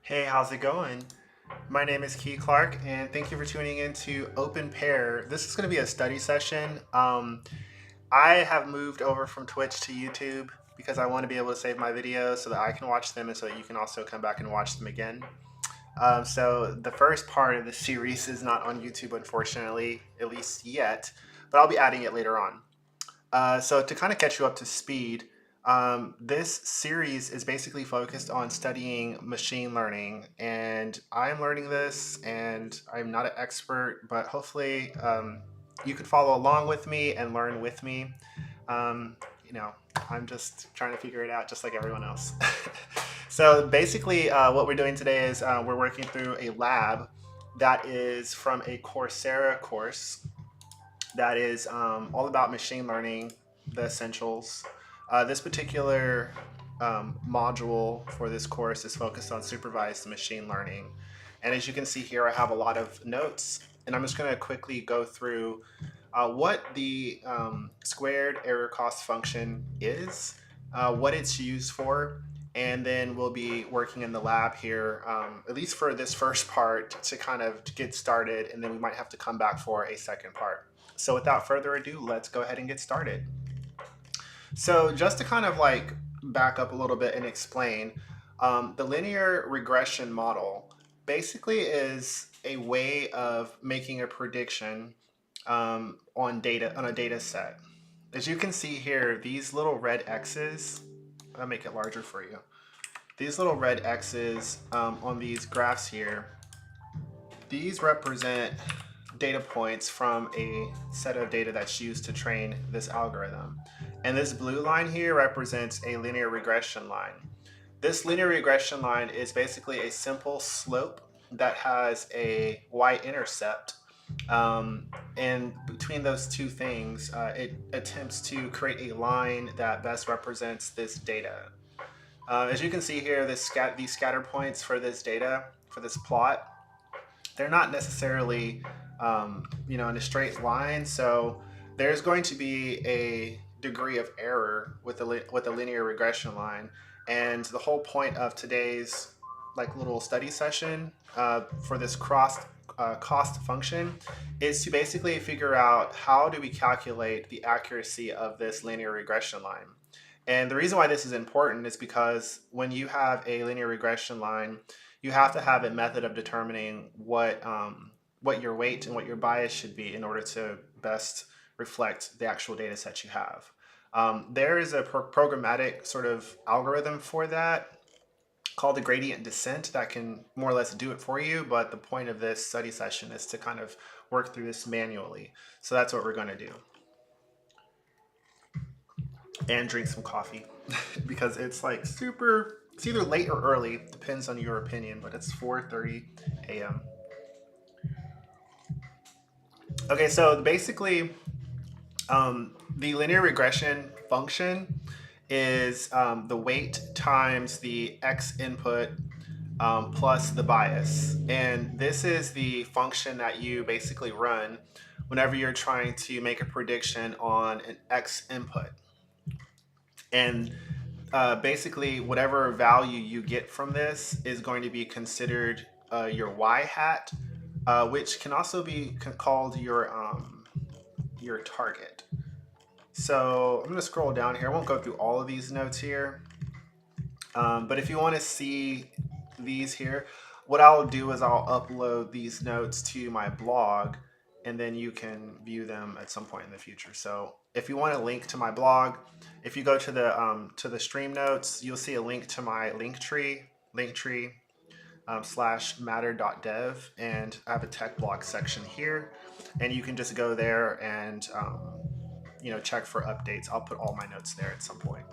Hey, how's it going? My name is Key Clark, and thank you for tuning in to OpenPair. This is going to be a study session. I have moved over from Twitch to YouTube because I want to be able to save my videos so that I can watch them and so that you can also come back and watch them again. So the first part of the series is not on YouTube, unfortunately, at least yet, but I'll be adding it later on. So to kind of catch you up to speed, this series is basically focused on studying machine learning, and I'm learning this, and I'm not an expert, but hopefully you could follow along with me and learn with me. Um, you know, I'm just trying to figure it out, just like everyone else. So basically, what we're doing today is we're working through a lab that is from a Coursera course that is all about machine learning, the essentials. This particular module for this course is focused on supervised machine learning. And as you can see here, I have a lot of notes, and I'm just going to quickly go through what the squared error cost function is, what it's used for, and then we'll be working in the lab here, at least for this first part, to kind of get started, and then we might have to come back for a second part. So without further ado, let's go ahead and get started. So just to kind of like back up a little bit and explain, the linear regression model basically is a way of making a prediction on a data set. As you can see here, these little red X's, I'll make it larger for you. These little red X's on these graphs here, these represent data points from a set of data that's used to train this algorithm. And this blue line here represents a linear regression line. This linear regression line is basically a simple slope that has a y-intercept. And between those two things, it attempts to create a line that best represents this data. As you can see here, these scatter points for this data, for this plot, they're not necessarily in a straight line. So there's going to be a degree of error with the linear regression line. And the whole point of today's like little study session for this cost function is to basically figure out how do we calculate the accuracy of this linear regression line. And the reason why this is important is because when you have a linear regression line, you have to have a method of determining what your weight and what your bias should be in order to best reflect the actual data set you have. There is a programmatic sort of algorithm for that called the gradient descent that can more or less do it for you, but the point of this study session is to kind of work through this manually. So that's what we're going to do. And drink some coffee because it's like it's either late or early, depends on your opinion, but it's 4:30 a.m. Okay, so basically the linear regression function is the weight times the x input plus the bias. And this is the function that you basically run whenever you're trying to make a prediction on an x input. And basically, whatever value you get from this is going to be considered your y hat, which can also be called your target. So I'm going to scroll down here. I won't go through all of these notes here, but if you want to see these here, what I'll do is I'll upload these notes to my blog, and then you can view them at some point in the future. So if you want a link to my blog, if you go to the stream notes, you'll see a link to my linktree / matter.dev, and I have a tech blog section here, and you can just go there and check for updates. I'll put all my notes there at some point.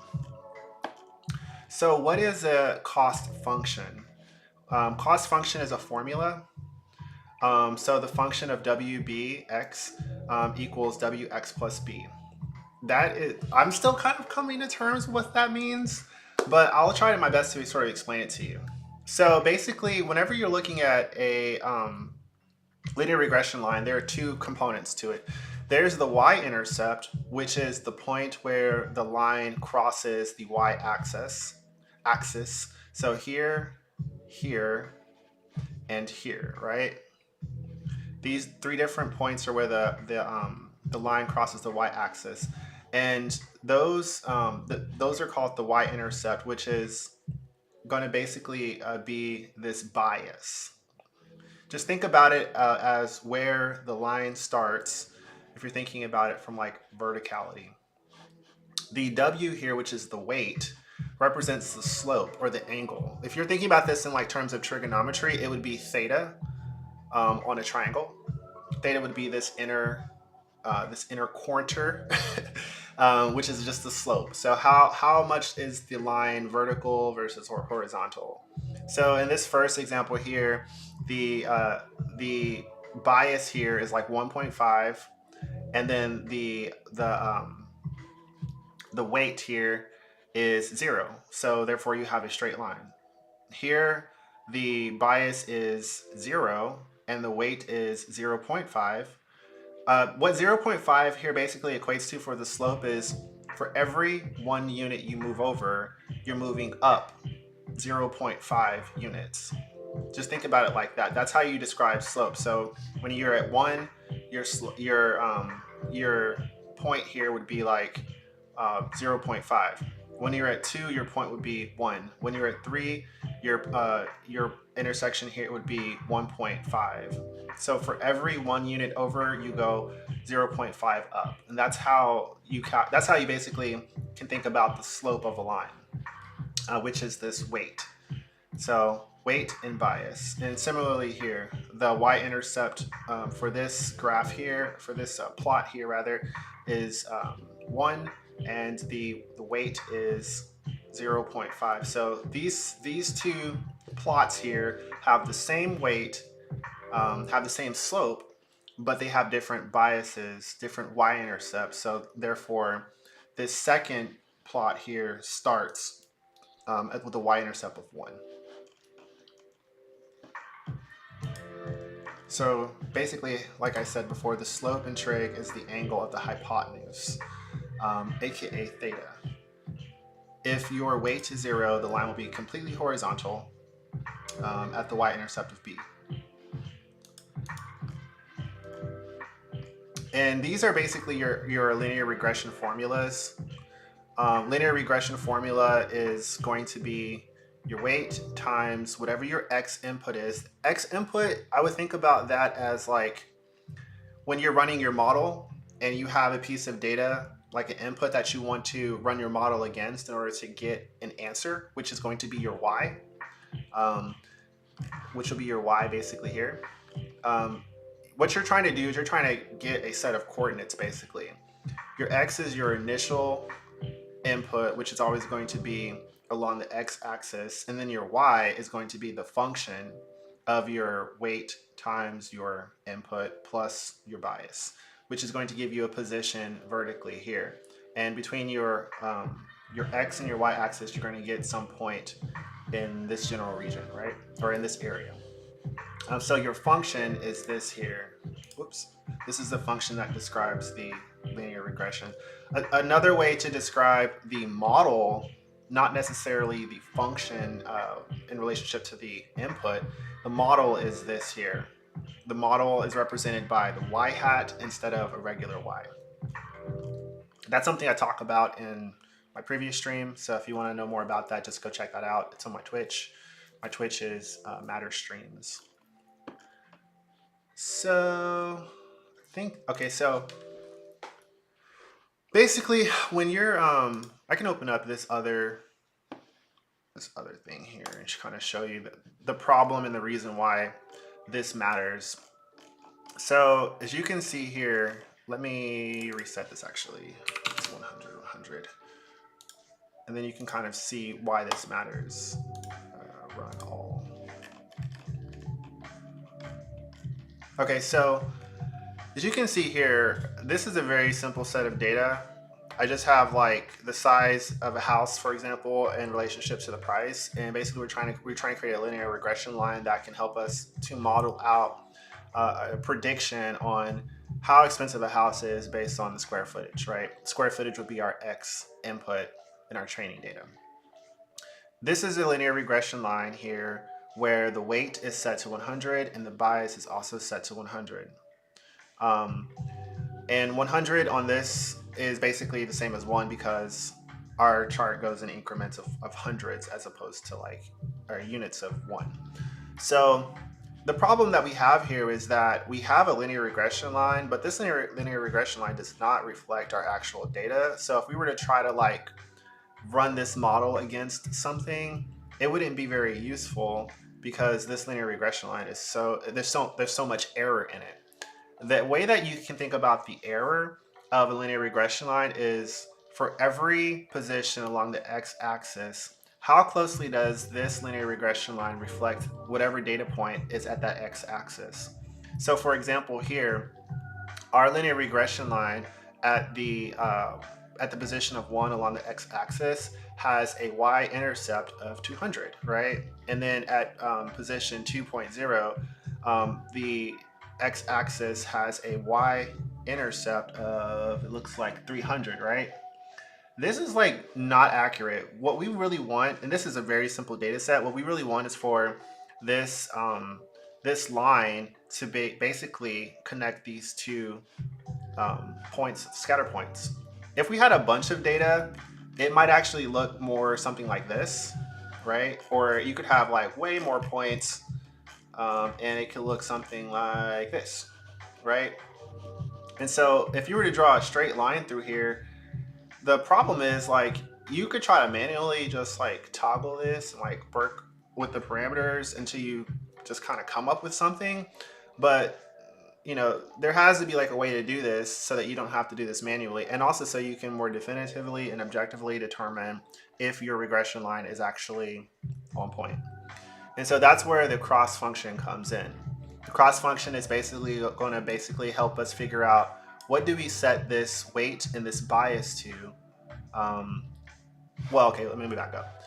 So what is a cost function? Cost function is a formula. So the function of WBX equals WX plus B. That is, I'm still kind of coming to terms with what that means, but I'll try my best to sort of explain it to you. So basically, whenever you're looking at a linear regression line, there are two components to it. There's the y-intercept, which is the point where the line crosses the y-axis. So here here, and here, right? These three different points are where the line crosses the y-axis, and those are called the y-intercept, which is going to basically be this bias. Just think about it as where the line starts. If you're thinking about it from like verticality, the W here, which is the weight, represents the slope or the angle. If you're thinking about this in like terms of trigonometry, it would be theta on a triangle. Theta would be this inner quarter, which is just the slope. So how much is the line vertical versus horizontal? So in this first example here, the bias here is like 1.5, and then the weight here is 0. So therefore you have a straight line. Here the bias is 0 and the weight is 0.5. What 0.5 here basically equates to for the slope is for every 1 unit you move over, you're moving up 0.5 units. Just think about it like that. That's how you describe slope. So when you're at 1, your point here would be like 0.5. When you're at 2, your point would be 1. When you're at 3, your intersection here would be 1.5. So for every 1 unit over, you go 0.5 up, and that's how you basically can think about the slope of a line, which is this weight. So weight and bias. And similarly here, the y-intercept for this graph here, for this plot here rather, is 1, and the weight is 0.5. So these two plots here have the same weight, have the same slope, but they have different biases, different y-intercepts. So therefore, this second plot here starts with a y-intercept of 1. So basically, like I said before, the slope in trig is the angle of the hypotenuse, aka theta. If your weight is 0, the line will be completely horizontal at the y-intercept of b. And these are basically your linear regression formulas. Linear regression formula is going to be your weight times whatever your x input is. X input, I would think about that as like when you're running your model and you have a piece of data, like an input that you want to run your model against in order to get an answer, which is going to be your y, which will be your y basically here. What you're trying to do is you're trying to get a set of coordinates basically. Your x is your initial input, which is always going to be along the x-axis, and then your y is going to be the function of your weight times your input plus your bias, which is going to give you a position vertically here. And between your x and your y-axis, you're going to get some point in this general region, right? Or in this area. So your function is this here. Whoops. This is the function that describes the linear regression. Another way to describe the model, not necessarily the function in relationship to the input, the model is this here. The model is represented by the y hat instead of a regular y. That's something I talk about in my previous stream. So if you want to know more about that, just go check that out. It's on my Twitch. My Twitch is Matter Streams. So so basically when you're I can open up this other thing here and just kind of show you the problem and the reason why this matters. So as you can see here, let me reset this actually. It's 100. And then you can kind of see why this matters. Run all. Okay, so as you can see here, this is a very simple set of data. I just have like the size of a house, for example, in relationship to the price, and basically we're trying to create a linear regression line that can help us to model out a prediction on how expensive a house is based on the square footage, right? Square footage would be our x input in our training data. This is a linear regression line here where the weight is set to 100 and the bias is also set to 100. Um, and 100 on this is basically the same as 1 because our chart goes in increments of hundreds as opposed to like or units of 1. So the problem that we have here is that we have a linear regression line, but this linear regression line does not reflect our actual data. So if we were to try to like run this model against something, it wouldn't be very useful because this linear regression line is there's so much error in it. The way that you can think about the error of a linear regression line is for every position along the x-axis, how closely does this linear regression line reflect whatever data point is at that x-axis? So for example here, our linear regression line at the position of 1 along the x-axis has a y-intercept of 200, right? And then at position 2.0, the x-axis has a y-intercept of, it looks like 300, right? This is like not accurate. What we really want, and this is a very simple data set, what we really want is for this this line to basically connect these two points, scatter points. If we had a bunch of data, it might actually look more something like this, right? Or you could have like way more points, and it could look something like this, right? And so if you were to draw a straight line through here, the problem is like you could try to manually just like toggle this and like work with the parameters until you just kind of come up with something. But there has to be like a way to do this so that you don't have to do this manually, and also so you can more definitively and objectively determine if your regression line is actually on point. And so that's where the cross function comes in. The cross function is basically going to help us figure out what do we set this weight and this bias to. Well, okay, let me back up.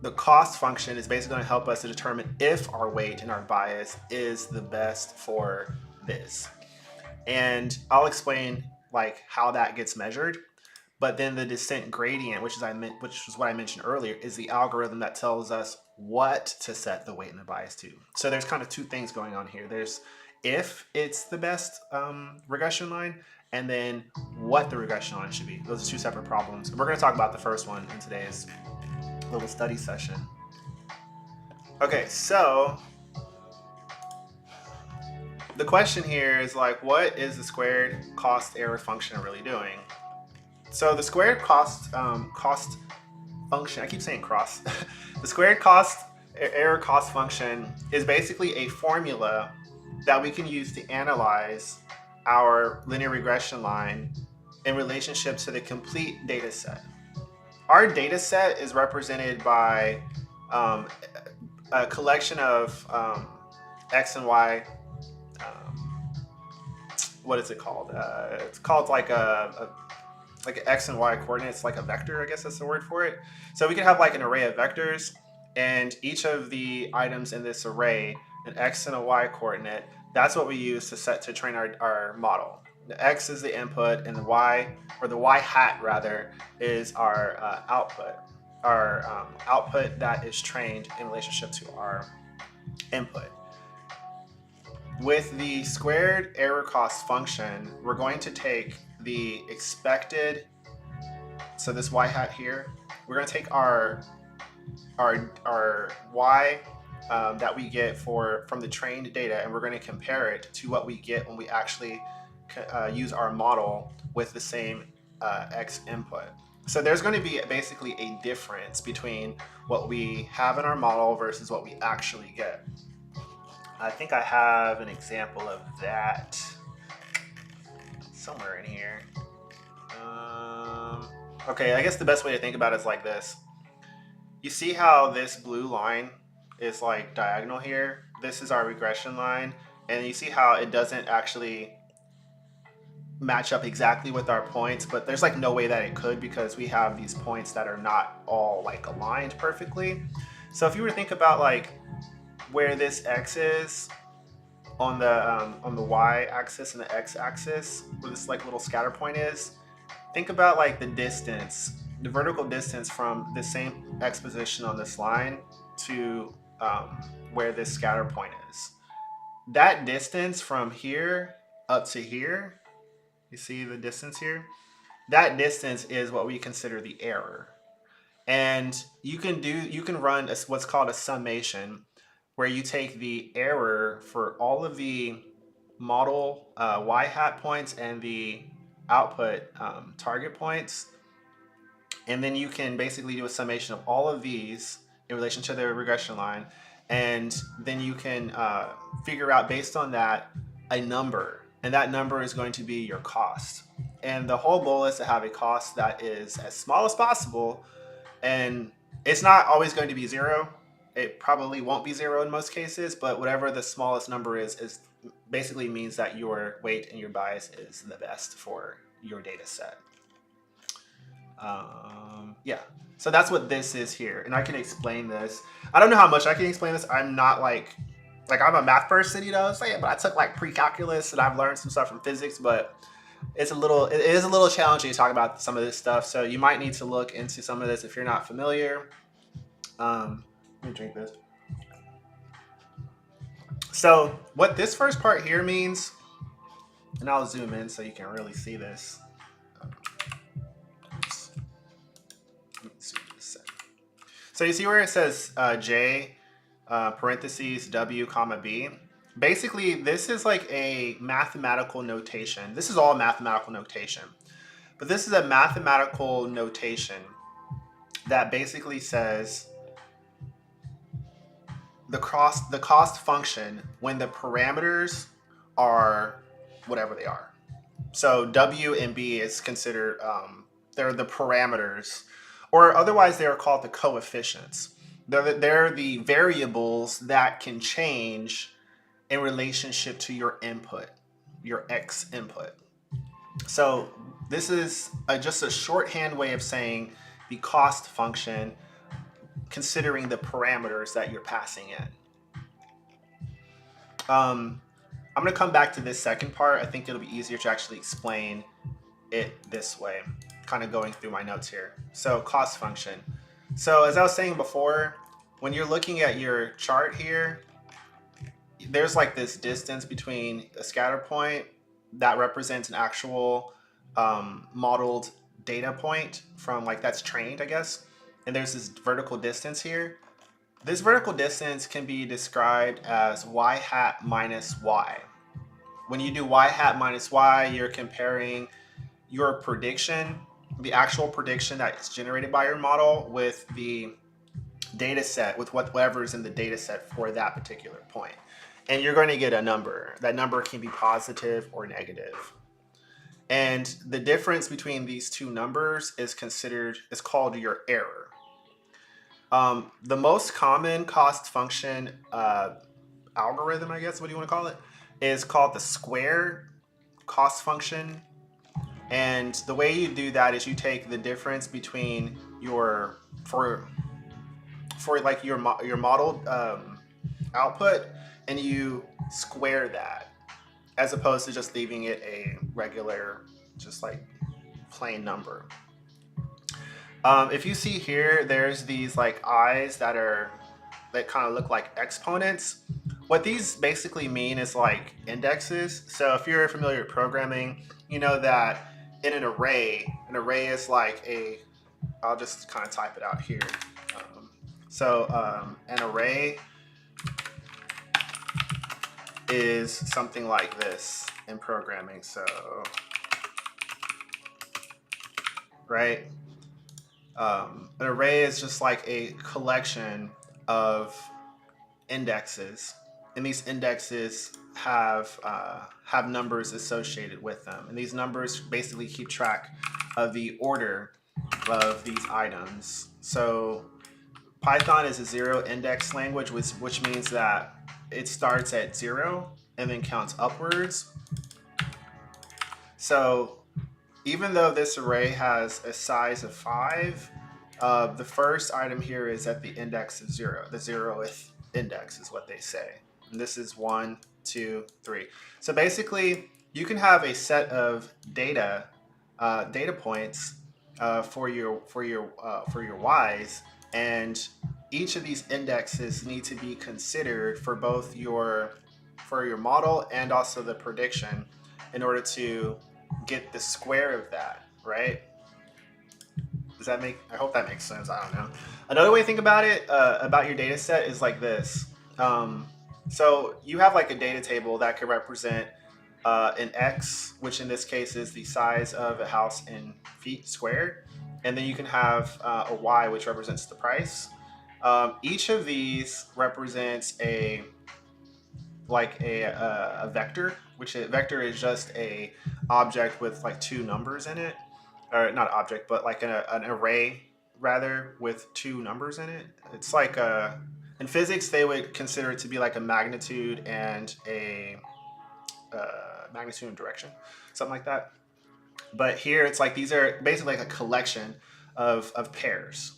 The cost function is basically going to help us to determine if our weight and our bias is the best for this. And I'll explain like how that gets measured. But then the descent gradient, which is what I mentioned earlier, is the algorithm that tells us what to set the weight and the bias to. So there's kind of two things going on here. There's if it's the best regression line, and then what the regression line should be. Those are two separate problems. And we're going to talk about the first one in today's little study session. Okay, so the question here is like, what is the squared cost error function really doing? So the squared cost function, I keep saying cross. The squared error cost function is basically a formula that we can use to analyze our linear regression line in relationship to the complete data set. Our data set is represented by a collection of X and Y. What is it called? It's called like an X and Y coordinates, like a vector, I guess that's the word for it. So we can have like an array of vectors, and each of the items in this array, an X and a Y coordinate, that's what we use to train our model. The X is the input, and the Y, or the Y hat rather, is our output. Our output that is trained in relationship to our input. With the squared error cost function, we're going to take the expected, so this Y hat here, we're going to take our Y that we get from the trained data, and we're going to compare it to what we get when we actually use our model with the same X input. So there's going to be basically a difference between what we have in our model versus what we actually get. I think I have an example of that somewhere in here. Okay, I guess the best way to think about it is like this. You see how this blue line is like diagonal here? This is our regression line, and you see how it doesn't actually match up exactly with our points, but there's like no way that it could because we have these points that are not all like aligned perfectly. So if you were to think about like where this X is on the Y axis and the X axis, where this like little scatter point is, think about like the distance the vertical distance from the same x position on this line to where this scatter point is. That distance from here up to here, you see the distance here? That distance is what we consider the error. And you can run what's called a summation, where you take the error for all of the model y hat points and the output target points, and then you can basically do a summation of all of these in relation to the regression line, and then you can figure out based on that a number, and that number is going to be your cost. And the whole goal is to have a cost that is as small as possible, and it's not always going to be zero. It probably won't be zero in most cases, but whatever the smallest number is basically means that your weight and your bias is the best for your data set. Yeah, so that's what this is here, and I can explain this. I don't know how much I can explain this. I'm not like I'm a math person, you know what I'm saying, but I took like pre-calculus and I've learned some stuff from physics, but it is a little challenging to talk about some of this stuff, so you might need to look into some of this if you're not familiar. Let me drink this. So what this first part here means, and I'll zoom in so you can really see this. So you see where it says J parentheses W comma B? Basically, this is like a mathematical notation. This is all mathematical notation. But this is a mathematical notation that basically says the cost function when the parameters are whatever they are. So W and B is considered, they're the parameters, or otherwise they are called the coefficients. They're the variables that can change in relationship to your input, your X input. So this is just a shorthand way of saying the cost function, considering the parameters that you're passing in. I'm going to come back to this second part. I think it'll be easier to actually explain it this way, kind of going through my notes here. So cost function. So as I was saying before, when you're looking at your chart here, there's like this distance between a scatter point that represents an actual modeled data point from like that's trained, I guess. And there's this vertical distance here. This vertical distance can be described as y hat minus y. When you do y hat minus y, you're comparing your prediction, the actual prediction that is generated by your model, with the data set, with whatever is in the data set for that particular point. And you're going to get a number. That number can be positive or negative. And the difference between these two numbers is called your error. The most common cost function algorithm, I guess, what do you want to call it, is called the square cost function. And the way you do that is you take the difference between your for like your modeled output, and you square that, as opposed to just leaving it a regular, just like plain number. If you see here, there's these like eyes that kind of look like exponents. What these basically mean is like indexes. So if you're familiar with programming, you know that in an array is like I'll just kind of type it out here. An array is something like this in programming. So, right? An array is just like a collection of indexes, and these indexes have numbers associated with them, and these numbers basically keep track of the order of these items. So Python is a zero index language, which means that it starts at 0 and then counts upwards. So even though this array has a size of 5, the first item here is at the index of 0. The 0th index is what they say. And this is 1, 2, 3. So basically, you can have a set of data points for your y's, and each of these indexes need to be considered for both for your model and also the prediction in order to get the square of that, right? Does that make? I hope that makes sense. I don't know. Another way to think about it, about your data set, is like this. Um, so you have like a data table that could represent an X, which in this case is the size of a house in feet squared, and then you can have a Y, which represents the price. Each of these represents a vector, which a vector is just a object with like two numbers in it, or not object, but like an array rather with two numbers in it. It's like in physics they would consider it to be like a magnitude and a magnitude and direction, something like that. But here it's like these are basically like a collection of pairs.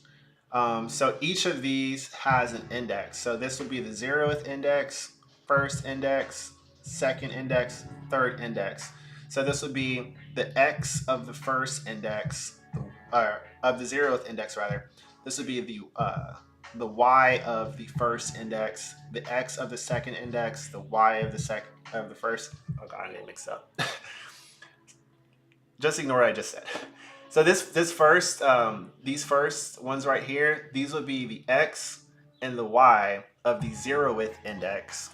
So each of these has an index. So this would be the 0th index, first index, second index, third index. So this would be the x of the first index, of the 0th index rather. This would be the y of the first index, the x of the second index, the y of the first. Oh god, I get mixed up. Just ignore what I just said. So this first these first ones right here, these would be the x and the y of the 0th index.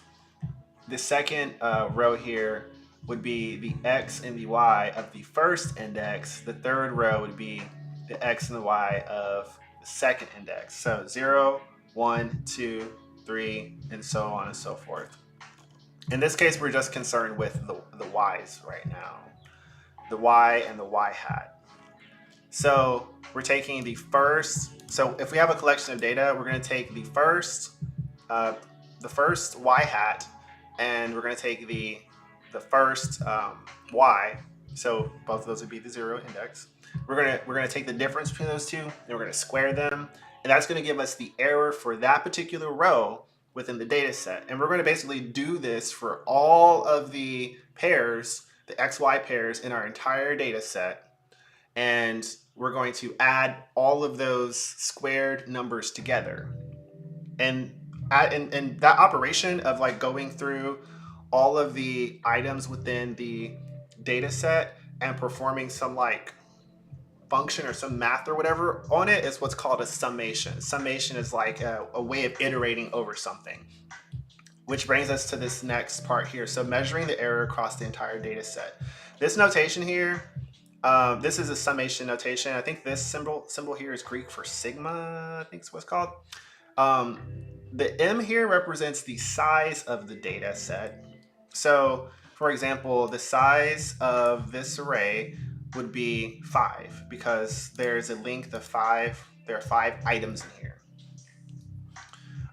The second row here would be the x and the y of the first index. The third row would be the x and the y of the second index. So 0, 1, 2, 3, and so on and so forth. In this case, we're just concerned with the y's right now. The y and the y hat. So we're taking the first. So if we have a collection of data, we're going to take the first y hat, and we're going to take the first y. So both of those would be the 0 index. We're gonna take the difference between those two, and we're going to square them, and that's going to give us the error for that particular row within the data set. And we're going to basically do this for all of the pairs, the XY pairs in our entire data set. And we're going to add all of those squared numbers together. And that operation of like going through all of the items within the data set and performing some like function or some math or whatever on it is what's called a summation. Summation is like a way of iterating over something, which brings us to this next part here. So measuring the error across the entire data set. This notation here, this is a summation notation. I think this symbol here is Greek for sigma, I think is what it's called. The M here represents the size of the data set. So for example, the size of this array would be 5 because there's a length of 5. There are 5 items in here.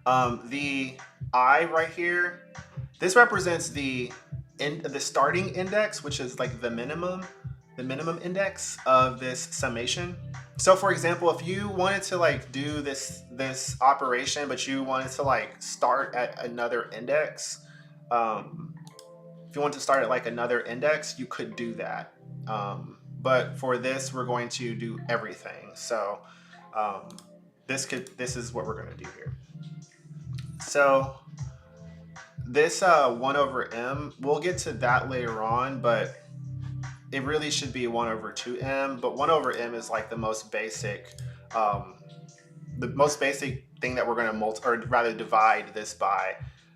The I right here, this represents the starting index, which is like the minimum index of this summation. So for example, if you wanted to like do this operation, but you wanted to like start at another index, if you want to start at like another index, you could do that. But for this, we're going to do everything. So this is what we're going to do here. So this 1 over m, we'll get to that later on, but it really should be 1 over 2m. But 1 over m is like the most basic thing that we're going to divide this by.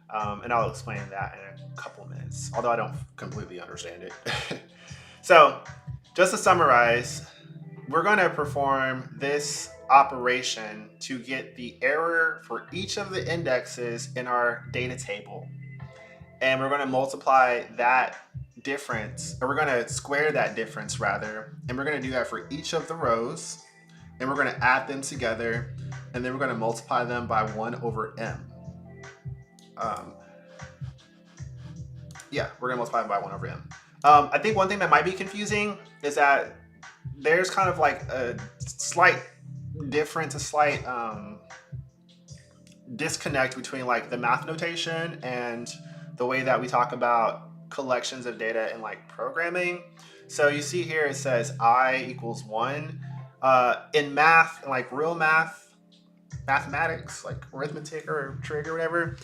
And I'll explain that in a couple minutes, although I don't completely understand it. So just to summarize, we're going to perform this operation to get the error for each of the indexes in our data table. And we're going to multiply that difference, or we're going to square that difference rather, and we're going to do that for each of the rows, and we're going to add them together, and then we're going to multiply them by 1 over m. We're going to multiply them by 1 over m. I think one thing that might be confusing is that there's kind of like a slight disconnect between like the math notation and the way that we talk about collections of data in like programming. So you see here it says I equals 1. In math, like real math, mathematics, like arithmetic or trig or whatever,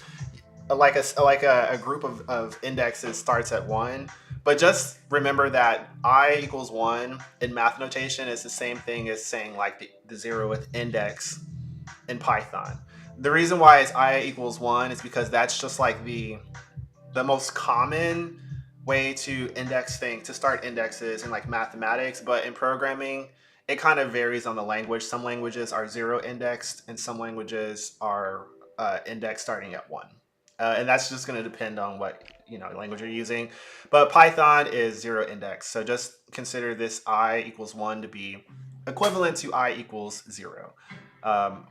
like a group of indexes starts at one. But just remember that I equals one in math notation is the same thing as saying like the 0th index in Python. The reason why it's I equals one is because that's just like the most common way to index things, to start indexes in like mathematics. But in programming, it kind of varies on the language. Some languages are 0 indexed and some languages are indexed starting at one. And that's just going to depend on what language you're using. But Python is 0 index, so just consider this I equals one to be equivalent to I equals 0,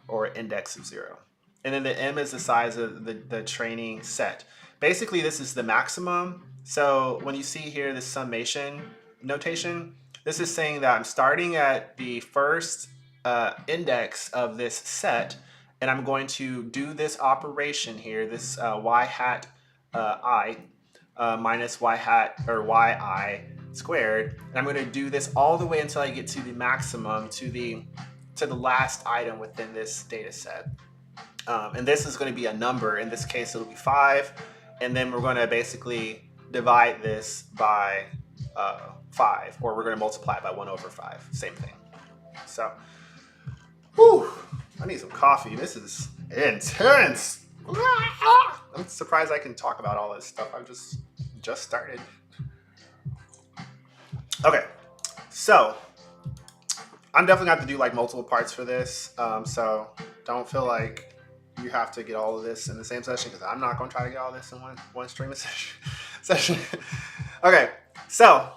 or index of 0. And then the m is the size of the training set. Basically, this is the maximum. So when you see here this summation notation, this is saying that I'm starting at the first index of this set, and I'm going to do this operation here, this y hat I minus y hat or yi squared, and I'm going to do this all the way until I get to the maximum, to the last item within this data set. And this is going to be a number. In this case, it'll be 5. And then we're going to basically divide this by 5, or we're going to multiply it by 1 over 5. Same thing. So, whew, I need some coffee. This is intense. I'm surprised I can talk about all this stuff. I've just started. Okay, so I'm definitely going to have to do like multiple parts for this. So don't feel like you have to get all of this in the same session, because I'm not going to try to get all this in one stream session. Okay, so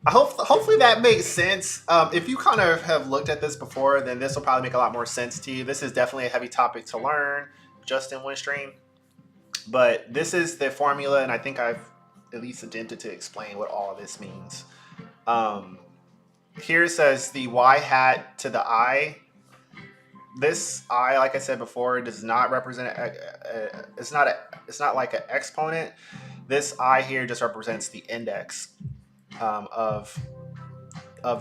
hopefully that makes sense. If you kind of have looked at this before, then this will probably make a lot more sense to you. This is definitely a heavy topic to learn just in one stream, but this is the formula, and I think I've at least attempted to explain what all of this means. Here it says the y hat to the I. This I, like I said before, does not represent it's not like an exponent. This I here just represents the index of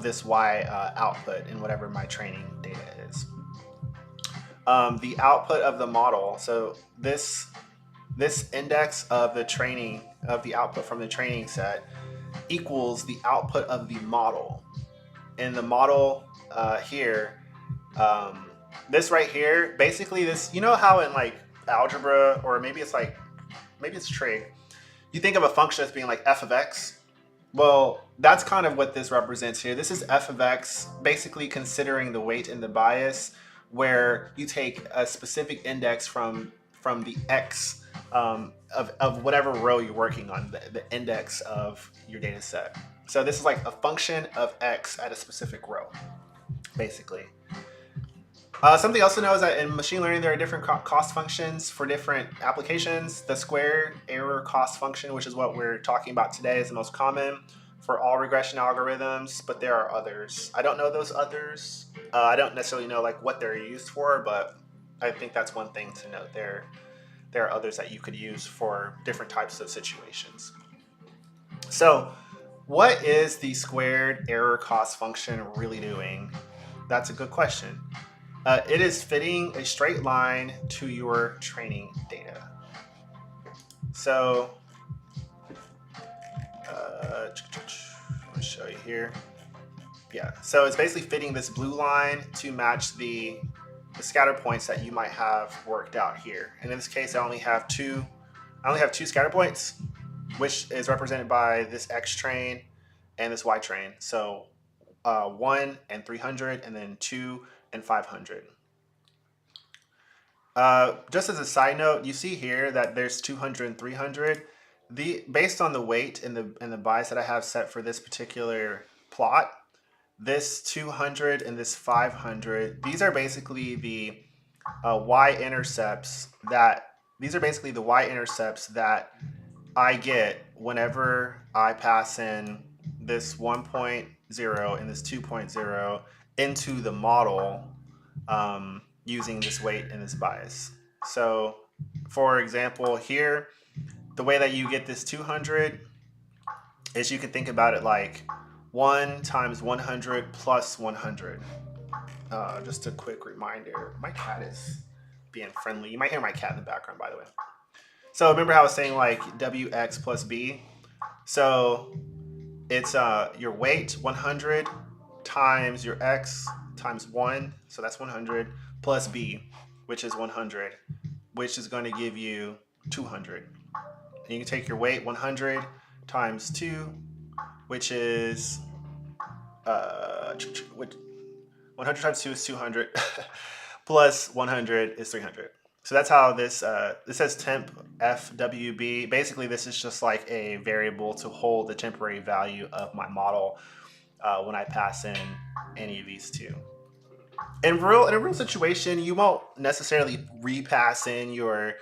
this y output in whatever my training data is. The output of the model. So this index of the training, of the output from the training set, equals the output of the model. And the model here. This right here, basically this, you know how in like algebra, or maybe it's trig, you think of a function as being like f of x? Well, that's kind of what this represents here. This is f of x, basically considering the weight and the bias, where you take a specific index from the x of whatever row you're working on, the index of your data set. So this is like a function of x at a specific row, basically. Something else to know is that in machine learning, there are different cost functions for different applications. The squared error cost function, which is what we're talking about today, is the most common for all regression algorithms, but there are others. I don't know those others. I don't necessarily know like what they're used for, but I think that's one thing to note. There are others that you could use for different types of situations. So what is the squared error cost function really doing? That's a good question. It is fitting a straight line to your training data. So, let me show you here. Yeah, so it's basically fitting this blue line to match the scatter points that you might have worked out here. And in this case, I only have two scatter points, which is represented by this X train and this Y train. So 1 and 300, and then 2 and 500. Just as a side note, you see here that there's 200 and 300. Based on the weight and the bias that I have set for this particular plot, this 200 and this 500, these are basically the y-intercepts that I get whenever I pass in this 1.0 and this 2.0 into the model using this weight and this bias. So for example here, the way that you get this 200 is you can think about it like 1 times 100 plus 100. just a quick reminder. My cat is being friendly. You might hear my cat in the background, by the way. So remember how I was saying like WX plus B? So it's your weight 100 times your X times 1. So that's 100 plus B, which is 100, which is going to give you 200. And you can take your weight 100 times 2, which is which 100 times 2 is 200 plus 100 is 300. So that's how this says temp FWB. Basically, this is just like a variable to hold the temporary value of my model when I pass in any of these two. In a real situation, you won't necessarily repass in your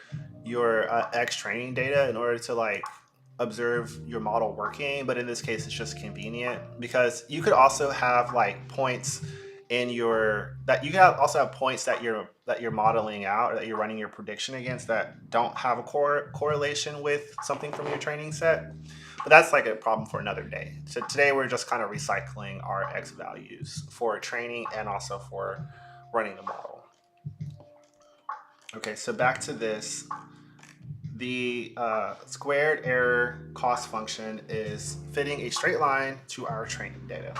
X training data in order to like observe your model working, but in this case it's just convenient because you could also have like points in your that you can also have points that you're modeling out or that you're running your prediction against that don't have a correlation with something from your training set, but that's like a problem for another day. So today we're just kind of recycling our X values for training and also for running the model. Okay, so back to this. The squared error cost function is fitting a straight line to our training data.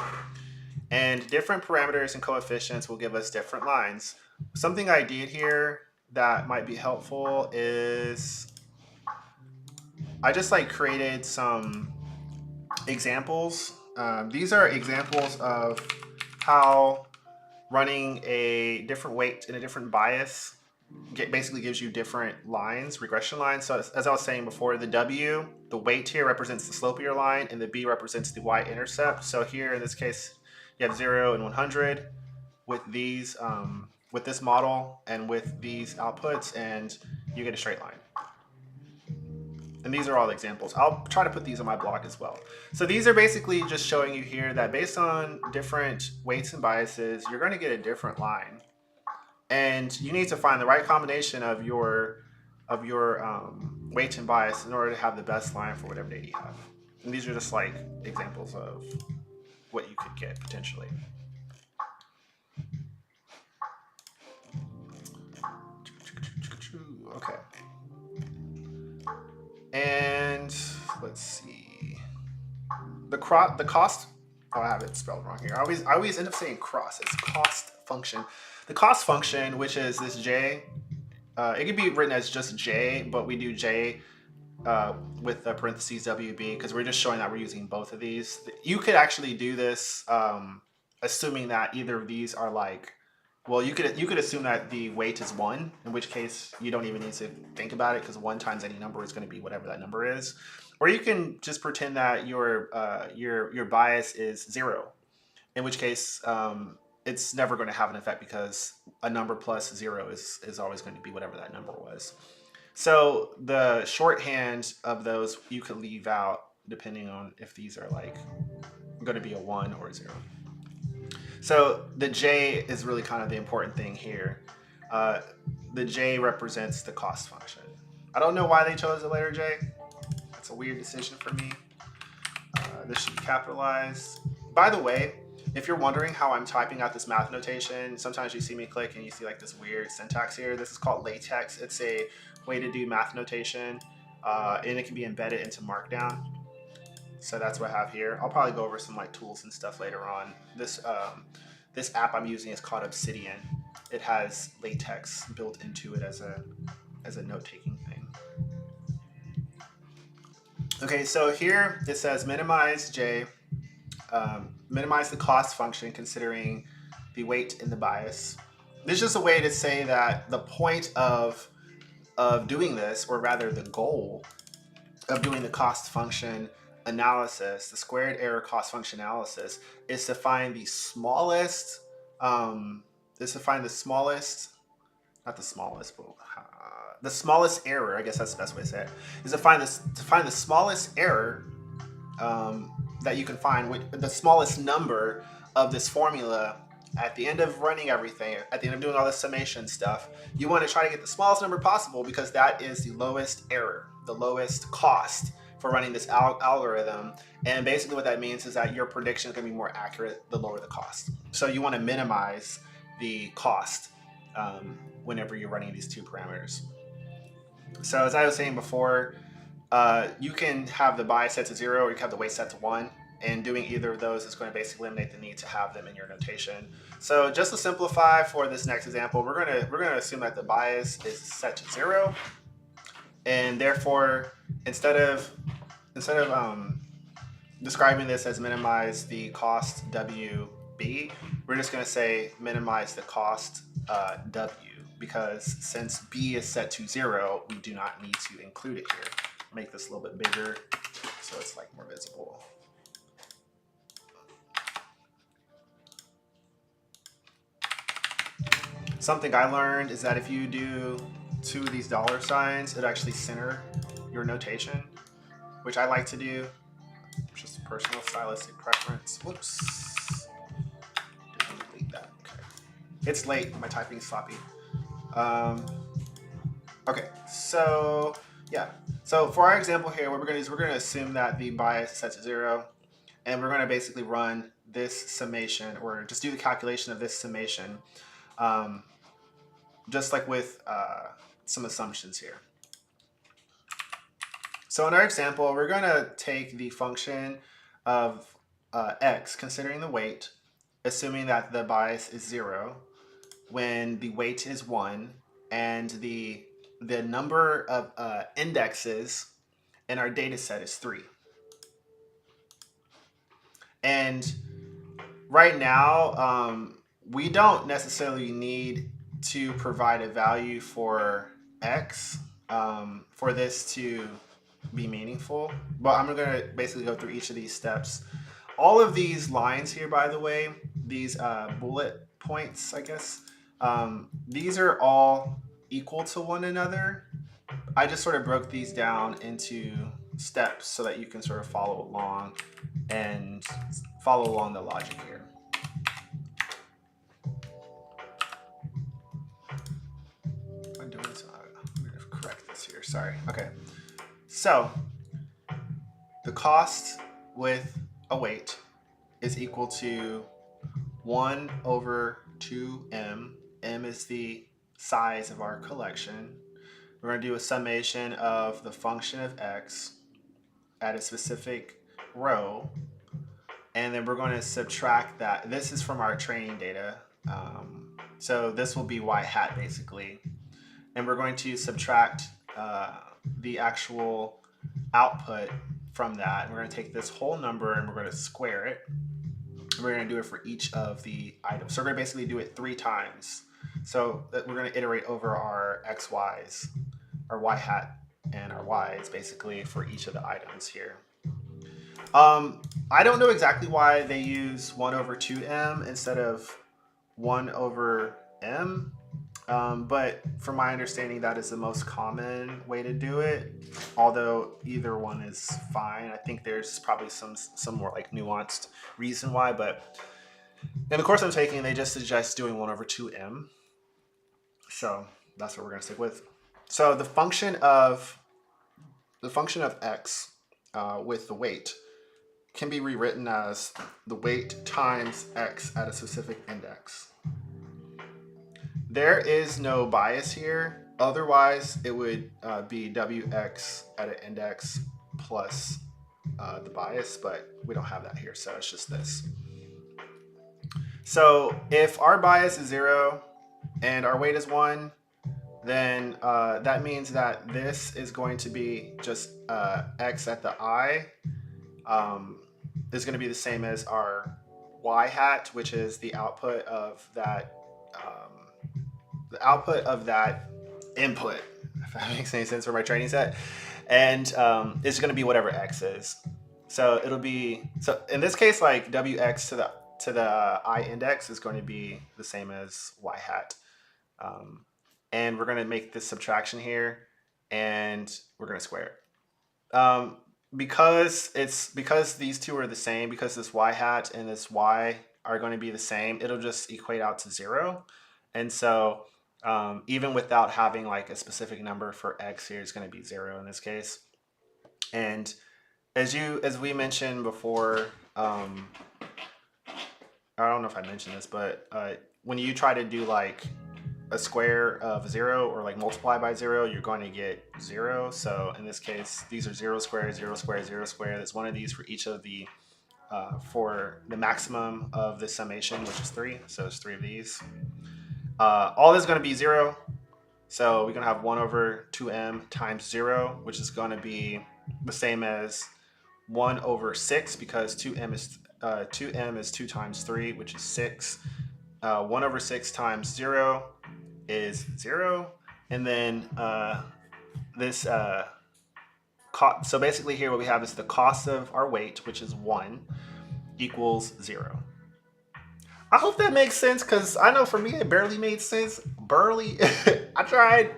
And different parameters and coefficients will give us different lines. Something I did here that might be helpful is I just like created some examples. These are examples of how running a different weight and a different bias basically gives you different lines, regression lines. So as I was saying before, the W, the weight here represents the slope of your line, and the B represents the y-intercept. So here in this case, you have 0 and 100 with these, with this model and with these outputs, and you get a straight line. And these are all examples. I'll try to put these on my blog as well. So these are basically just showing you here that based on different weights and biases, you're going to get a different line. And you need to find the right combination of your weight and bias in order to have the best line for whatever data you have. And these are just like examples of what you could get potentially. Okay. And let's see. The cost. Oh, I have it spelled wrong here. I always end up saying cross. It's cost function. The cost function, which is this J, it could be written as just J, but we do J with the parentheses WB because we're just showing that we're using both of these. You could actually do this assuming that either of these are like, well, you could assume that the weight is 1, in which case you don't even need to think about it because 1 times any number is going to be whatever that number is. Or you can just pretend that your bias is 0, in which case it's never going to have an effect because a number plus 0 is always going to be whatever that number was. So the shorthand of those you could leave out depending on if these are like going to be a 1 or a 0. So the J is really kind of the important thing here. The J represents the cost function. I don't know why they chose the letter J. That's a weird decision for me. This should be capitalized. By the way, if you're wondering how I'm typing out this math notation, sometimes you see me click and you see like this weird syntax here. This is called latex. It's a way to do math notation, and it can be embedded into Markdown. So that's what I have here. I'll probably go over some like tools and stuff later on. This app I'm using is called Obsidian. It has latex built into it as a note-taking thing. Okay, so here it says minimize J, minimize the cost function considering the weight and the bias. This is just a way to say that the point of doing this, or rather the goal of doing the cost function analysis, the squared error cost function analysis, is to find the smallest, the smallest error, I guess that's the best way to say it, is to find the smallest error that you can find, with the smallest number of this formula at the end of running everything, at the end of doing all this summation stuff. You want to try to get the smallest number possible because that is the lowest error, the lowest cost for running this algorithm. And basically what that means is that your prediction is going to be more accurate the lower the cost. So you want to minimize the cost whenever you're running these two parameters. So as I was saying before, you can have the bias set to 0 or you can have the weight set to 1. And doing either of those is going to basically eliminate the need to have them in your notation. So just to simplify for this next example, we're gonna assume that the bias is set to 0, and therefore instead of describing this as minimize the cost WB, we're just going to say minimize the cost W, because since B is set to 0, we do not need to include it here. Make this a little bit bigger so it's like more visible. Something I learned is that if you do 2 of these dollar signs, it actually center your notation, which I like to do. Just a personal stylistic preference. Whoops. Didn't delete that. Okay. It's late. My typing's sloppy. Okay. So yeah. So for our example here, what we're going to do is we're going to assume that the bias is set to 0, and we're going to basically run this summation, or just do the calculation of this summation, just like with some assumptions here. So in our example, we're going to take the function of x, considering the weight, assuming that the bias is 0, when the weight is 1, and the number of indexes in our data set is 3. And right now, we don't necessarily need to provide a value for x for this to be meaningful, but I'm going to basically go through each of these steps. All of these lines here, by the way, these bullet points, I guess, these are all equal to one another. I just sort of broke these down into steps so that you can sort of follow along the logic here. I'm doing this. I'm going to correct this here. Sorry. Okay. So the cost with a weight is equal to 1 over 2m. M is the size of our collection. We're going to do a summation of the function of x at a specific row, and then we're going to subtract that. This is from our training data. So this will be y hat basically. And we're going to subtract the actual output from that. And we're going to take this whole number and we're going to square it. And we're going to do it for each of the items. So we're going to basically do it 3 times. So that we're going to iterate over our xy's, our y hat and our y's basically for each of the items here. I don't know exactly why they use 1 over 2m instead of 1 over m. But from my understanding, that is the most common way to do it, although either one is fine. I think there's probably some more like nuanced reason why, but in the course I'm taking, they just suggest doing 1 over 2m. So that's what we're going to stick with. So the function of x with the weight can be rewritten as the weight times x at a specific index. There is no bias here. Otherwise, it would be wx at an index plus the bias, but we don't have that here, so it's just this. So if our bias is 0 and our weight is 1, then that means that this is going to be just x at the I is going to be the same as our y hat, which is the output of that input, if that makes any sense for my training set, and it's going to be whatever x is. So it'll be, so in this case, like wx to the I index is going to be the same as y hat, and we're going to make this subtraction here, and we're going to square it. Because these two are the same, because this y hat and this y are going to be the same, it'll just equate out to 0. And so even without having like a specific number for x here, it's going to be 0 in this case. And as we mentioned before, I don't know if I mentioned this, but when you try to do like a square of 0 or like multiply by 0, you're going to get 0. So in this case, these are 0 squared, 0 squared, 0 squared. There's one of these for each of the for the maximum of the summation, which is 3. So it's 3 of these. All this is going to be 0. So we're going to have 1 over 2m times 0, which is going to be the same as 1 over 6, because 2m is 2 times 3, which is 6. 1 over 6 times 0 is 0. And then this so basically here what we have is the cost of our weight, which is 1, equals 0. I hope that makes sense, because I know for me it barely made sense. Barely. I tried.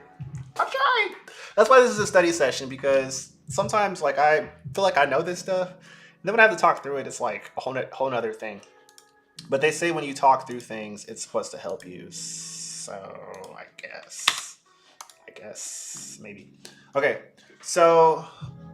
That's why this is a study session, because sometimes like I feel like I know this stuff, and then when I have to talk through it, it's like a whole nother thing. But they say when you talk through things, it's supposed to help you. So I guess maybe. Okay, so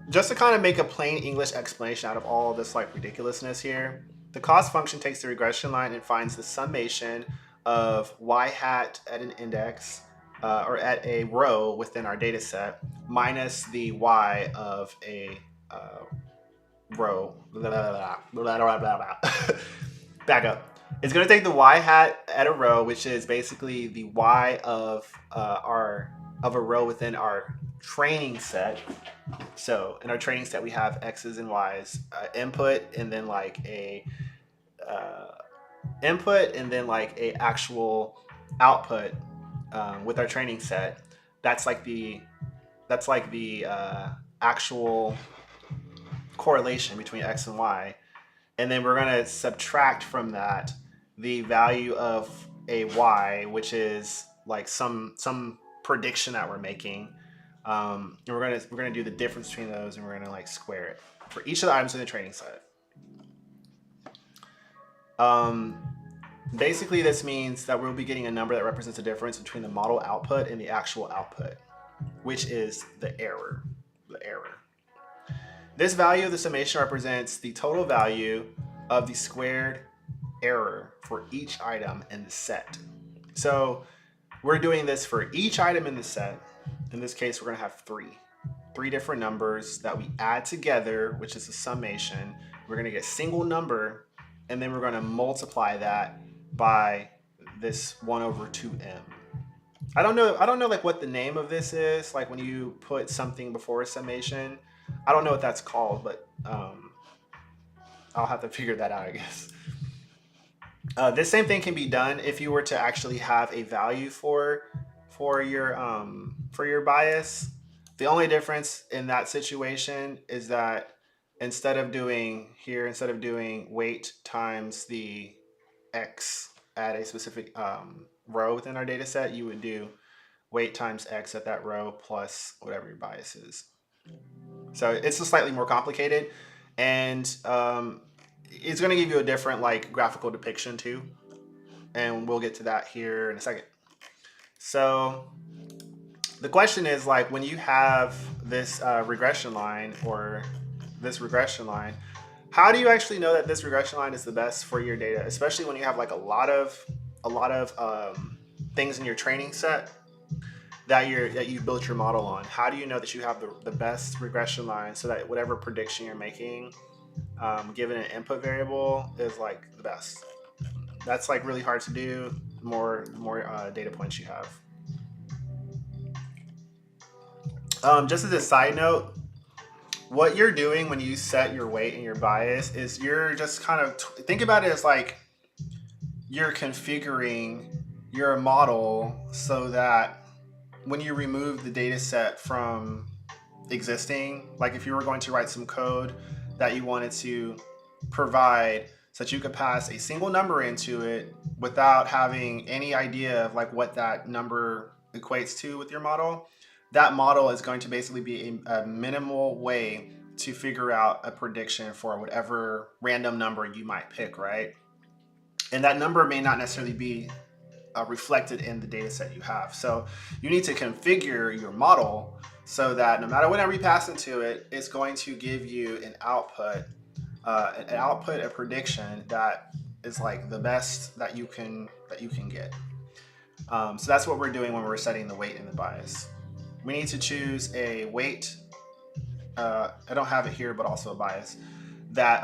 just to kind of make a plain English explanation out of all this like ridiculousness here, the cost function takes the regression line and finds the summation of y hat at an index or at a row within our data set minus the y of a row. Back up. It's going to take the y hat at a row, which is basically the y of a row within our training set. So in our training set, we have x's and y's, input, and then like a actual output with our training set. That's like the actual correlation between x and y. And then we're going to subtract from that the value of a y, which is like some prediction that we're making. And we're gonna do the difference between those, and we're gonna like square it for each of the items in the training set. Basically, this means that we'll be getting a number that represents the difference between the model output and the actual output, which is the error. This value of the summation represents the total value of the squared error for each item in the set. So we're doing this for each item in the set. In this case, we're going to have three different numbers that we add together, which is the summation. We're going to get a single number, and then we're going to multiply that by this 1 over 2m. I don't know like what the name of this is, like when you put something before a summation. I don't know what that's called, but I'll have to figure that out, I guess. This same thing can be done if you were to actually have a value for your bias. The only difference in that situation is that instead of doing weight times the x at a specific row within our data set, you would do weight times x at that row plus whatever your bias is. So it's a slightly more complicated, and it's going to give you a different like graphical depiction too, and we'll get to that here in a second. So the question is, like, when you have this regression line or this regression line, how do you actually know that this regression line is the best for your data, especially when you have like a lot of things in your training set that you built your model on? How do you know that you have the best regression line so that whatever prediction you're making, given an input variable, is like the best? That's like really hard to do. The more data points you have. Just as a side note, what you're doing when you set your weight and your bias is you're just kind of think about it as like you're configuring your model so that when you remove the data set from existing, like if you were going to write some code that you wanted to provide so that you could pass a single number into it without having any idea of like what that number equates to with your model, that model is going to basically be a minimal way to figure out a prediction for whatever random number you might pick, right? And that number may not necessarily be reflected in the data set you have. So you need to configure your model so that no matter whatever you pass into it, it's going to give you an output, a prediction that is like the best that you can get. So that's what we're doing when we're setting the weight and the bias. We need to choose a weight. I don't have it here, but also a bias that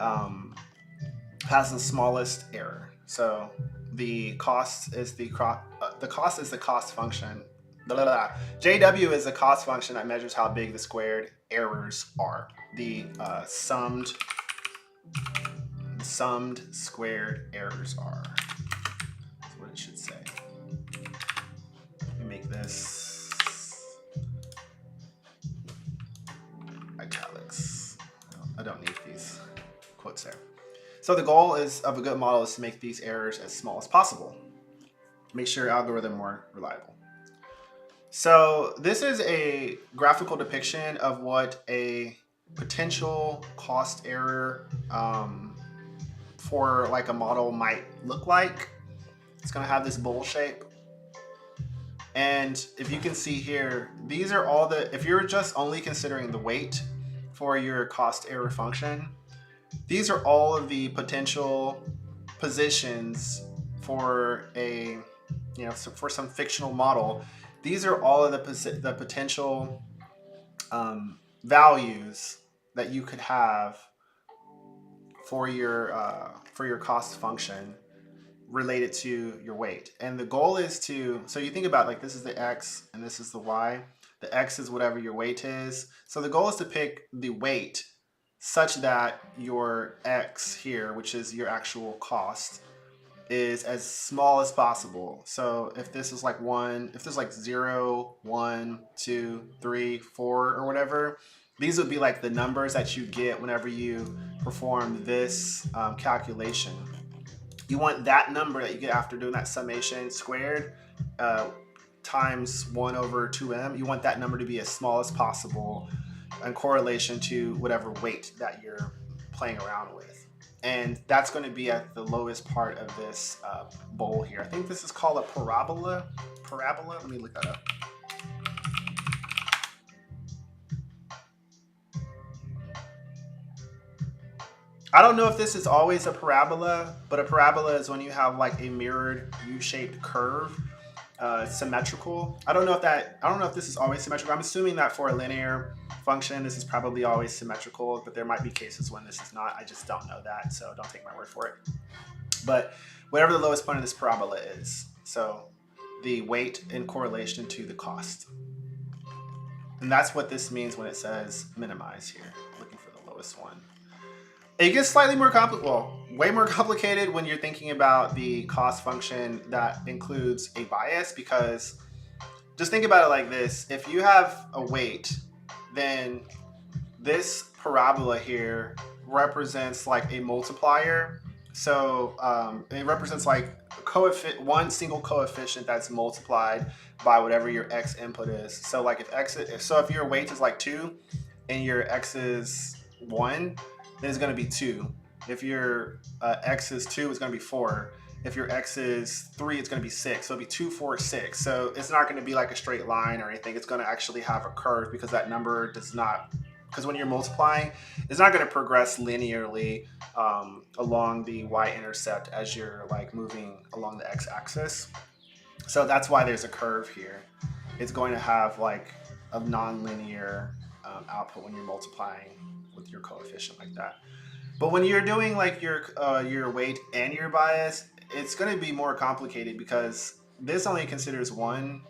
has the smallest error. So the cost is the cost is the cost function. Blah, blah, blah. JW is the cost function that measures how big the squared errors are. The summed squared errors are. That's what it should say. Let me make this italics. I don't need these quotes there. So the goal of a good model is to make these errors as small as possible. Make sure your algorithm more reliable. So this is a graphical depiction of what a potential cost error for like a model might look like. It's going to have this bowl shape. And if you can see here, these are all if you're just only considering the weight for your cost error function, these are all of the potential positions for for some fictional model. These are all of the potential values that you could have for your cost function related to your weight. And the goal is so you think about like this is the X and this is the Y. The X is whatever your weight is. So the goal is to pick the weight such that your X here, which is your actual cost, is as small as possible. So if this is like if there's like 0, 1, 2, 3, 4, or whatever, these would be like the numbers that you get whenever you perform this calculation. You want that number that you get after doing that summation squared times 1 over 2m. You want that number to be as small as possible in correlation to whatever weight that you're playing around with. And that's going to be at the lowest part of this bowl here. I think this is called a parabola. Parabola? Let me look that up. I don't know if this is always a parabola, but a parabola is when you have like a mirrored U-shaped curve, symmetrical. I don't know if this is always symmetrical. I'm assuming that for a linear function, this is probably always symmetrical, but there might be cases when this is not. I just don't know that, so don't take my word for it. But whatever the lowest point of this parabola is, so the weight in correlation to the cost. And that's what this means when it says minimize here, looking for the lowest one. It gets slightly more way more complicated when you're thinking about the cost function that includes a bias, because just think about it like this. If you have a weight, then this parabola here represents like a multiplier. So it represents like one single coefficient that's multiplied by whatever your x input is. So like if your weight is like 2 and your x is 1, then it's going to be 2. If your x is 2, it's going to be 4. If your x is 3, it's going to be 6. So it'll be 2, 4, 6. So it's not going to be like a straight line or anything. It's going to actually have a curve, because that number does not, because when you're multiplying, it's not going to progress linearly along the y-intercept as you're like moving along the x-axis. So that's why there's a curve here. It's going to have like a non-linear output when you're multiplying with your coefficient like that. But when you're doing like your weight and your bias, it's going to be more complicated, because this only considers one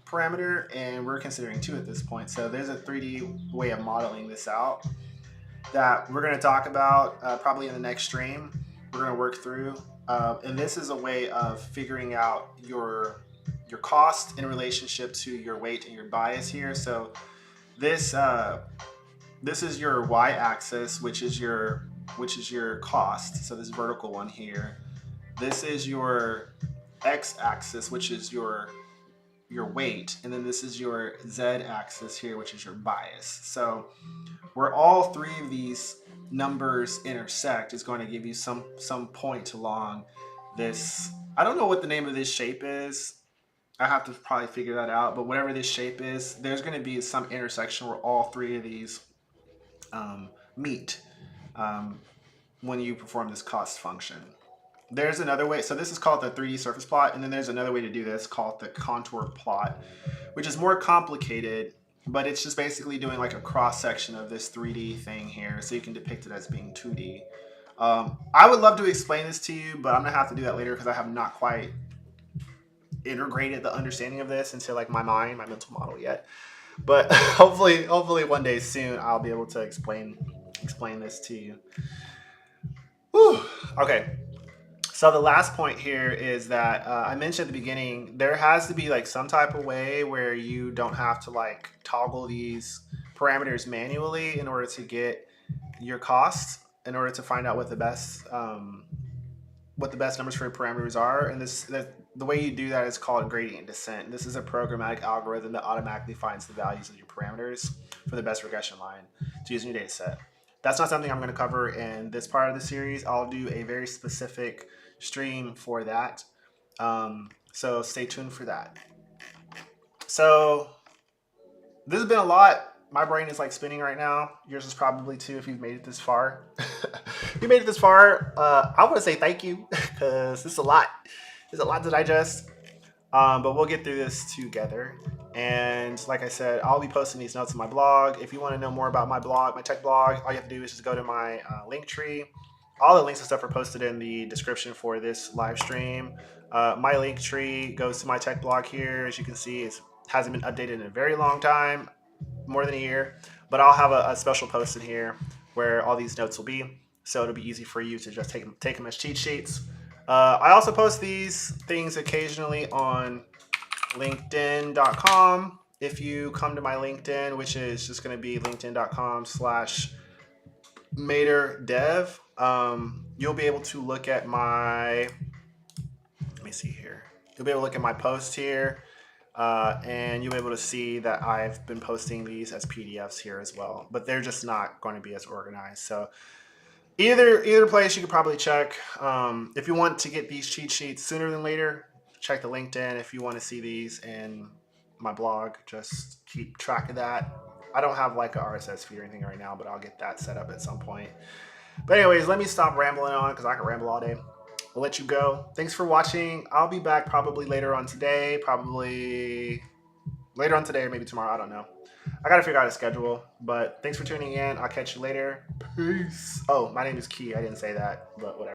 parameter and we're considering 2 at this point. So there's a 3D way of modeling this out that we're going to talk about probably in the next stream. We're going to work through, and this is a way of figuring out your cost in relationship to your weight and your bias here. So this is your y-axis, which is your cost. So this vertical one here. This is your x-axis, which is your weight, and then this is your z-axis here, which is your bias. So where all 3 of these numbers intersect is going to give you some point along this. I don't know what the name of this shape is. I have to probably figure that out, but whatever this shape is, there's going to be some intersection where all 3 of these meet when you perform this cost function. There's another way. So this is called the 3D surface plot, and then there's another way to do this called the contour plot, which is more complicated, but it's just basically doing like a cross section of this 3D thing here, so you can depict it as being 2D. I would love to explain this to you, but I'm gonna have to do that later because I have not quite integrated the understanding of this into like my mind, my mental model yet. But hopefully one day soon I'll be able to explain this to you. Whew. Okay. So the last point here is that I mentioned at the beginning, there has to be like some type of way where you don't have to like toggle these parameters manually in order to get your costs, in order to find out what the best numbers for your parameters are. And the way you do that is called gradient descent. This is a programmatic algorithm that automatically finds the values of your parameters for the best regression line to use in your data set. That's not something I'm going to cover in this part of the series. I'll do a very specific stream for that. So stay tuned for that. So this has been a lot. My brain is like spinning right now. Yours is probably too if you've made it this far. If you made it this far, I want to say thank you because this is a lot. There's a lot to digest. But we'll get through this together. And like I said, I'll be posting these notes on my blog. If you want to know more about my blog, my tech blog, all you have to do is just go to my link tree. All the links and stuff are posted in the description for this live stream. My link tree goes to my tech blog here. As you can see, it hasn't been updated in a very long time, more than a year. But I'll have a special post in here where all these notes will be. So it'll be easy for you to just take them as cheat sheets. I also post these things occasionally on LinkedIn.com. If you come to my LinkedIn, which is just going to be linkedin.com/MaterDev, you'll be able to look at my, let me see here. You'll be able to look at my post here, and you'll be able to see that I've been posting these as PDFs here as well, but they're just not going to be as organized. So either place you could probably check. If you want to get these cheat sheets sooner than later, check the LinkedIn. If you want to see these in my blog, just keep track of that. I don't have like a RSS feed or anything right now, but I'll get that set up at some point. But anyways, let me stop rambling on because I can ramble all day. I'll let you go. Thanks for watching. I'll be back probably later on today, or maybe tomorrow. I don't know. I got to figure out a schedule, but thanks for tuning in. I'll catch you later. Peace. Oh, my name is Key. I didn't say that, but whatever.